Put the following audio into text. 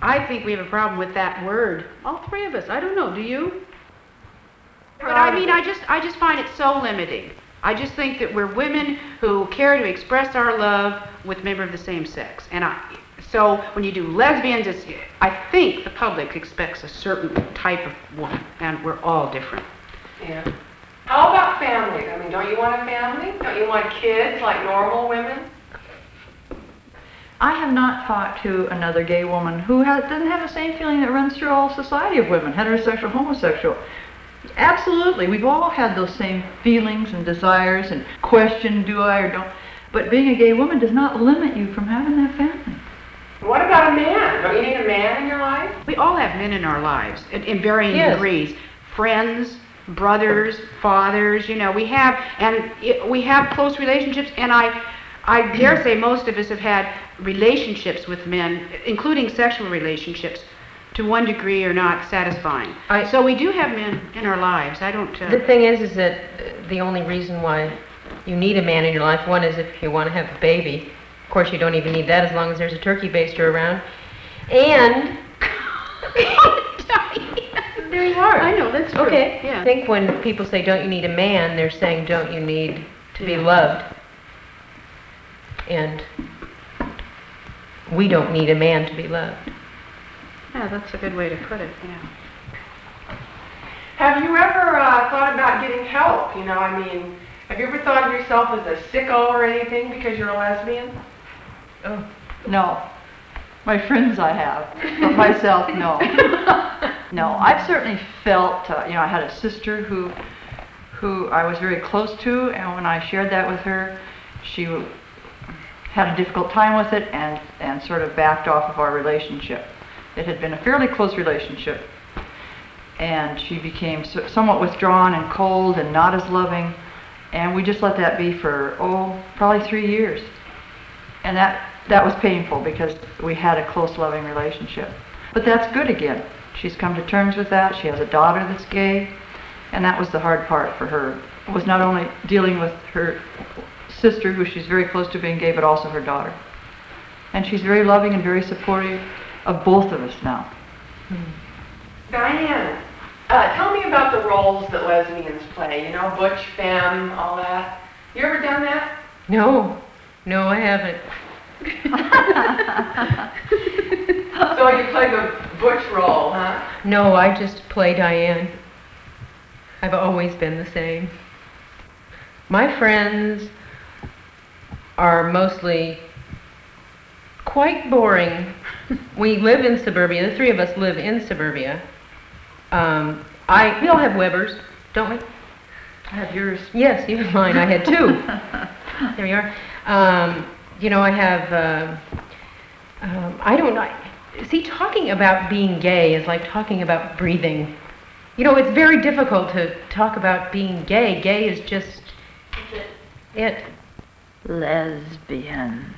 I think we have a problem with that word. All three of us. I don't know. Do you? But I mean, I just find it so limiting. I just think that we're women who care to express our love with members of the same sex. And so when you do lesbians, I think the public expects a certain type of woman, and we're all different. Yeah. How about families? I mean, don't you want a family? Don't you want kids like normal women? I have not talked to another gay woman who doesn't have the same feeling that runs through all society of women, heterosexual, homosexual. Absolutely, we've all had those same feelings and desires and question, do I or don't. But being a gay woman does not limit you from having that family. What about a man? Don't you need a man in your life? We all have men in our lives in varying degrees. Friends, brothers, fathers, you know, we have close relationships, and I dare say most of us have had relationships with men, including sexual relationships, to one degree are not satisfying. So we do have men in our lives. I don't... The thing is that the only reason why you need a man in your life, one is if you want to have a baby. Of course, you don't even need that as long as there's a turkey baster around. And... There you are. I know, that's true. Okay. Yeah. I think when people say, don't you need a man, they're saying, don't you need to be loved? And we don't need a man to be loved. Yeah, that's a good way to put it, yeah. Have you ever thought about getting help? You know, I mean, have you ever thought of yourself as a sicko or anything because you're a lesbian? Oh, no. My friends I have, but myself, no. No, I've certainly felt, you know, I had a sister who I was very close to, and when I shared that with her, she had a difficult time with it and sort of backed off of our relationship. It had been a fairly close relationship, and she became somewhat withdrawn and cold and not as loving, and we just let that be for, probably 3 years. And that was painful because we had a close, loving relationship. But that's good again. She's come to terms with that. She has a daughter that's gay, and that was the hard part for her. It was not only dealing with her sister, who she's very close to being gay, but also her daughter. And she's very loving and very supportive of both of us now. Diane, tell me about the roles that lesbians play, you know, butch, femme, all that. You ever done that? No, I haven't. So you play the butch role, huh? No, I just play Diane. I've always been the same. My friends are mostly quite boring. We live in suburbia. The three of us live in suburbia. We all have Webers, don't we? I have yours. Yes, you have mine. I had two. There you are. You know, I have, I don't know. See, talking about being gay is like talking about breathing. You know, it's very difficult to talk about being gay. Gay is just it. Lesbians.